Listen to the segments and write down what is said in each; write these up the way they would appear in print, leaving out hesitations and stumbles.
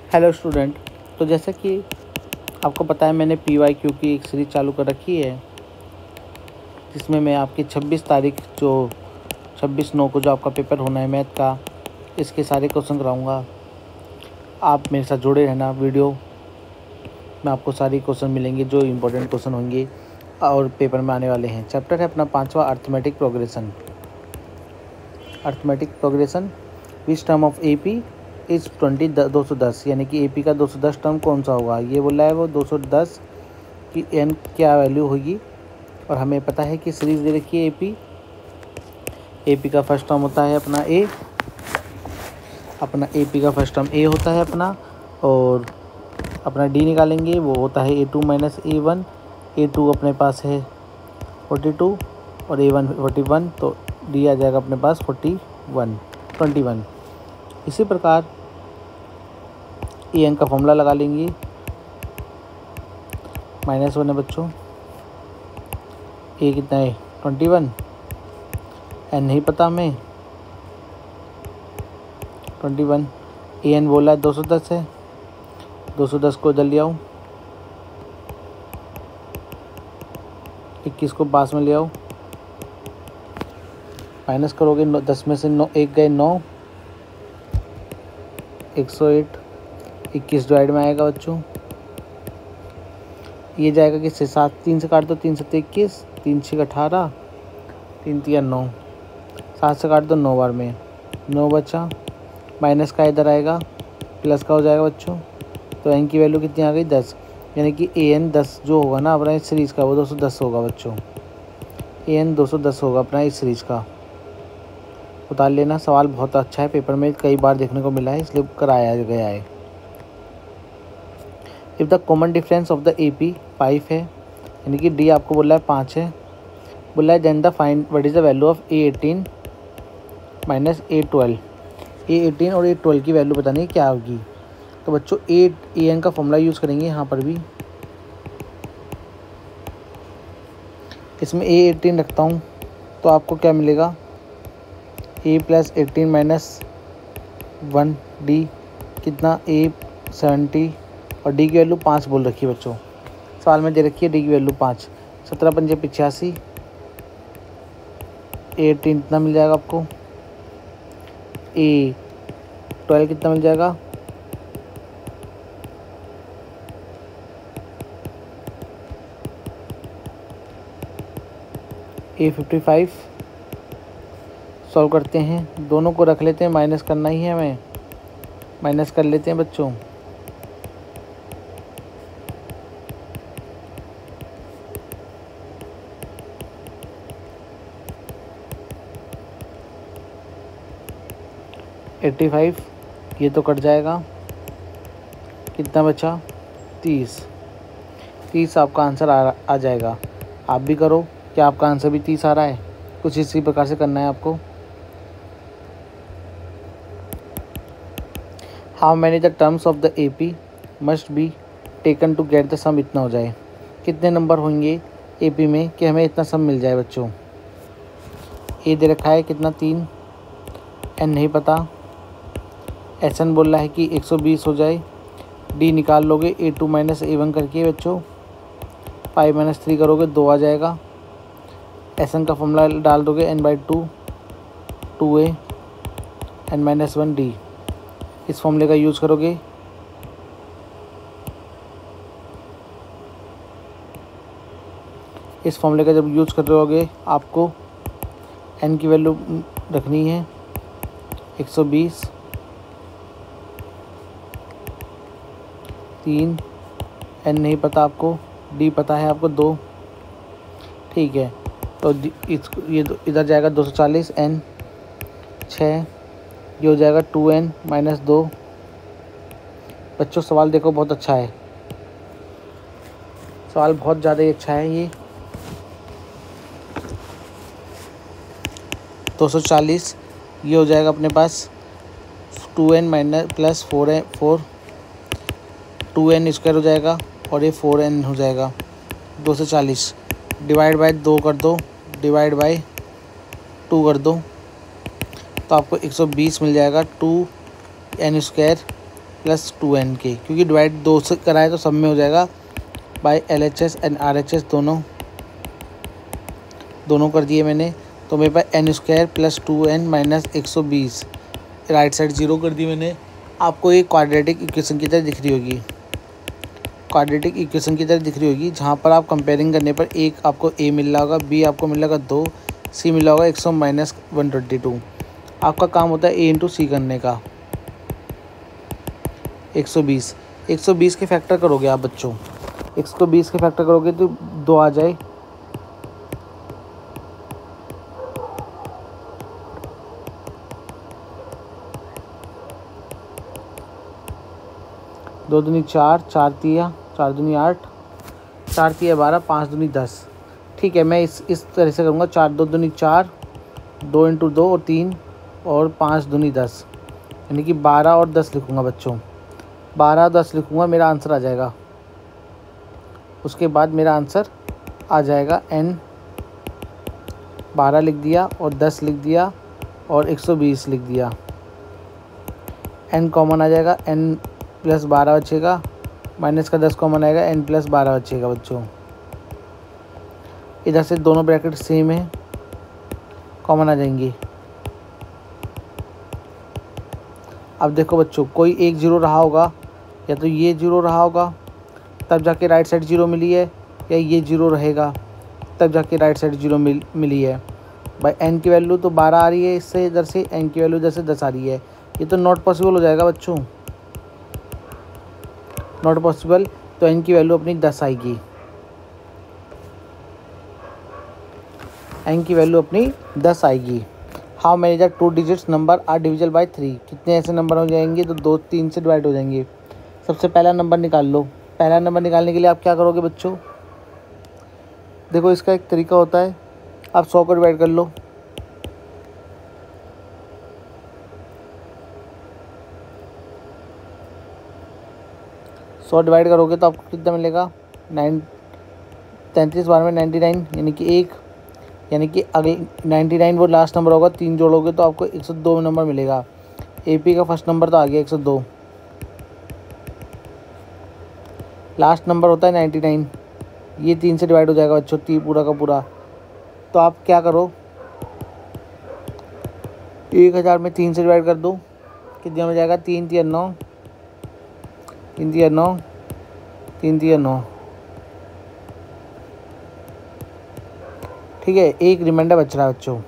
Hello student, तो जैसा कि आपको पता है मैंने PYQ की एक सीरीज़ चालू कर रखी है, जिसमें मैं आपकी 26 तारीख जो 26/9 को जो आपका पेपर होना है मैथ का, इसके सारे क्वेश्चन कराऊंगा। आप मेरे साथ जुड़े रहना। वीडियो में आपको सारी क्वेश्चन मिलेंगे जो इम्पोर्टेंट क्वेश्चन होंगे और पेपर में आने वाले हैं। चैप्टर है अपना 5वां arithmetic progression. Arithmetic progression which term of AP is 210, यानी कि AP का 210 टर्म कौन सा होगा। ये बोला है वो 210 की n क्या वैल्यू होगी, और हमें पता है कि सीरीज़ दे रखी है AP का फर्स्ट टर्म होता है अपना AP का फर्स्ट टर्म A होता है अपना, और अपना D निकालेंगे वो होता है A2 माइनस A1। A2 अपने पास है 42 और A1 41, तो D आ जाएगा अपने पास 21। इसी प्रकार an का फॉर्मूला लगा लेंगे। -1 है बच्चों, a कितना है 21, n नहीं पता हमें 21, an बोला है 210 है, 210 को इधर ले आओ, 21 को पास में ले आओ, माइनस करोगे 10 में से 9 1 गए 9, 108, 21 डिवाइड में आएगा बच्चों। ये जाएगा किससे 7, 3 से काट दो, 3 7 21, 3 6 18, 3 3 9, 7 से काट दो 9 बार में 9 बचा, माइनस का इधर आएगा, प्लस का हो जाएगा बच्चों। तो n की वैल्यू कितनी आ गई 10, यानी कि an 10 जो होगा ना अपना इस सीरीज़ का वो 210 होगा बच्चों। an 210 होगा अपना इस सीरीज़ का। उतार लेना। सवाल बहुत अच्छा है, पेपर में कई बार देखने को मिला है, इसलिए कराया गया है। If the common difference of the AP 5 है, यानी कि D आपको बोला है 5 है, बोला है then the find what is the value of A18 minus A12। A18 और A12 की वैल्यू बतानी है क्या होगी। तो बच्चों an का फॉर्मूला यूज़ करेंगे यहाँ पर भी। इसमें A18 रखता हूँ तो आपको क्या मिलेगा, A + 18 माइनस 1 D कितना A 70, और D की वैल्यू 5 बोल रखी है बच्चों। सवाल में दे रखी है D की वैल्यू 5। 17 पंजे 85, A18 कितना मिल जाएगा आपको, A12 कितना मिल जाएगा, A55। सॉल्व करते हैं, दोनों को रख लेते हैं, माइनस करना ही है हमें, माइनस कर लेते हैं बच्चों। एट्टी 85 ये तो कट जाएगा, कितना बचा 30 आपका आंसर आ जाएगा। आप भी करो, क्या आपका आंसर भी 30 आ रहा है। कुछ इसी प्रकार से करना है आपको। How many the terms of the AP must be taken to get the sum, इतना हो जाए। कितने नंबर होंगे AP में कि हमें इतना सम मिल जाए बच्चों। A दे रखा है कितना 3, n नहीं पता, SN बोल रहा है कि 120 हो जाए। D निकाल लोगे A2 माइनस A1 करके बच्चों, 5 - 3 करोगे 2 आ जाएगा। SN का फॉर्मूला डाल दोगे n/2 2A n-1 D। इस फॉर्मूले का यूज़ करोगे, इस फॉर्मूले का जब यूज़ करोगे आपको n की वैल्यू रखनी है 120, 3, n नहीं पता आपको, D पता है आपको 2, ठीक है। तो ये इधर जाएगा 240, n 6, ये हो जाएगा 2n - 2। बच्चों सवाल देखो बहुत अच्छा है, सवाल बहुत ज़्यादा ही अच्छा है ये। 240 ये हो जाएगा अपने पास 2n + 4 2n स्क्वायर हो जाएगा, और ये 4n हो जाएगा। 240 डिवाइड बाय 2 कर दो, डिवाइड बाय 2 कर दो, तो आपको 120 मिल जाएगा। 2n² प्लस 2n के, क्योंकि डिवाइड 2 से कराए तो सब में हो जाएगा, बाय LHS एंड RHS दोनों कर दिए मैंने। तो मेरे पास n² plus 2n minus 120, right side 0 कर दी मैंने। आपको ये क्वाड्रेटिक इक्वेशन की तरह दिख रही होगी, जहाँ पर आप कंपेयरिंग करने पर एक आपको a मिल रहा होगा, b आपको मिल रहा होगा 2, c मिला होगा 100 माइनस 122। आपका काम होता है a इंटू सी करने का। 120 के फैक्टर करोगे आप बच्चों, 120 के फैक्टर करोगे तो 2 आ जाए, 2 दूनी 4, 4 तिया 4 दूनी 8, 4 तिया 12, 5 दूनी 10। ठीक है, मैं इस तरह से करूँगा, 4 2 दूनी 4, 2 इंटू 2 और 3 और 5 दूनी 10, यानी कि 12 और 10 लिखूँगा बच्चों, 12 और 10 लिखूँगा, मेरा आंसर आ जाएगा। उसके बाद मेरा आंसर आ जाएगा n, 12 लिख दिया और 10 लिख दिया और 120 लिख दिया। n कॉमन आ जाएगा, n प्लस 12 बचेगा, माइनस का 10 कॉमन आएगा, n प्लस 12 बचेगा बच्चों। इधर से दोनों ब्रैकेट सेम है, कॉमन आ जाएंगी। अब देखो बच्चों, कोई एक 0 रहा होगा, या तो ये 0 रहा होगा तब जाके राइट साइड 0 मिली है, या ये 0 रहेगा तब जाके राइट साइड 0 मिली है। भाई n की वैल्यू तो 12 आ रही है इससे, इधर से n की वैल्यू इधर से 10 आ रही है, ये तो नॉट पॉसिबल हो जाएगा बच्चों, नॉट पॉसिबल। तो n की वैल्यू अपनी 10 आएगी, n की वैल्यू अपनी 10 आएगी। How many the 2 digits number are divisible by 3, कितने ऐसे नंबर हो जाएंगे तो 2 3 से डिवाइड हो जाएंगे। सबसे पहला नंबर निकाल लो। पहला नंबर निकालने के लिए आप क्या करोगे बच्चों, देखो इसका एक तरीका होता है, आप 100 को डिवाइड कर लो, सौ डिवाइड करोगे तो आपको कितना मिलेगा, 33 बार में 99, यानी कि 1, यानी कि अगले 99 वो लास्ट नंबर होगा, 3 जोड़ोगे तो आपको 102 नंबर मिलेगा। AP का फर्स्ट नंबर तो आ गया 102, लास्ट नंबर होता है 99, ये 3 से डिवाइड हो जाएगा बच्चों, 3 पूरा का पूरा। तो आप क्या करो, 1000 में 3 से डिवाइड कर दो, कितना हो जाएगा, 3 3 9, 3 3 9, 3 3 9। ठीक है, एक रिमाइंडर बच रहा है बच्चों,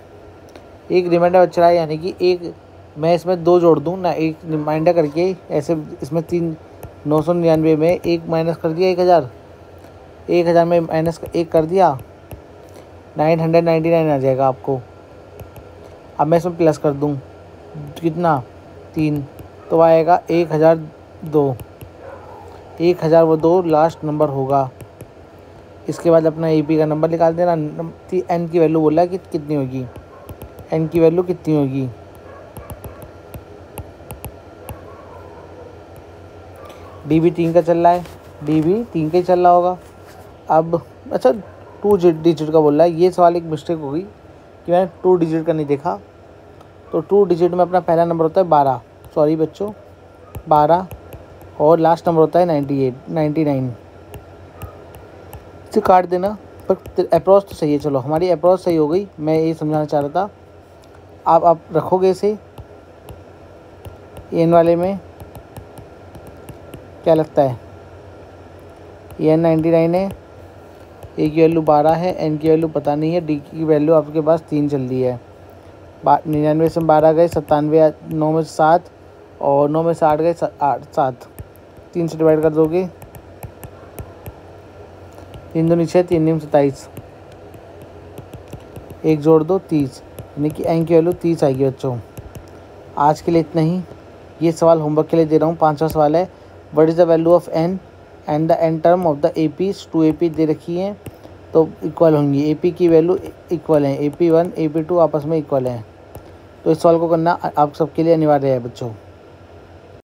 एक रिमाइंडर बच रहा है, यानी कि एक मैं इसमें 2 जोड़ दूँ ना, एक रिमाइंडर करके ऐसे, इसमें 999 में एक माइनस कर दिया, 1000 में माइनस 1 कर दिया, 999 आ जाएगा आपको। अब मैं इसमें प्लस कर दूँ, कितना, 3, तो आएगा 1002, 1002 लास्ट नंबर होगा। इसके बाद अपना AP का नंबर निकाल देना। n की वैल्यू बोला है कि कितनी होगी, n की वैल्यू कितनी होगी, DB 3 का चल रहा है, DB 3 का ही चल रहा होगा। अब अच्छा 2 डिजिट का बोल रहा है, ये सवाल एक मिस्टेक होगी कि मैंने 2 डिजिट का नहीं देखा। तो 2 डिजिट में अपना पहला नंबर होता है 12, सॉरी बच्चों 12, और लास्ट नंबर होता है 99। इसे काट देना, पर अप्रोच तो सही है। चलो हमारी अप्रोच सही हो गई, मैं ये समझाना चाह रहा था। आप रखोगे इसे n वाले में, क्या लगता है, ये n 99 है, A की वैल्यू 12 है, n की वैल्यू पता नहीं है, D की वैल्यू आपके पास 3 चल रही है। 99 से 12 गए 97, 9 में 7 और 9 में से 8 गए 7, 3 से डिवाइड कर दोगे, 3 दूनी 6, 3 दूनी 27, 1 जोड़ दो 30, यानी कि n की वैल्यू 30 आएगी बच्चों। आज के लिए इतना ही, ये सवाल होमवर्क के लिए दे रहा हूँ। 5वां सवाल है, what is the value of n and the n term of the APs, 2 AP दे रखी हैं तो इक्वल होंगी, AP की वैल्यू इक्वल है, AP1 AP2 आपस में इक्वल हैं। तो इस सवाल को करना आप सबके लिए अनिवार्य है बच्चों।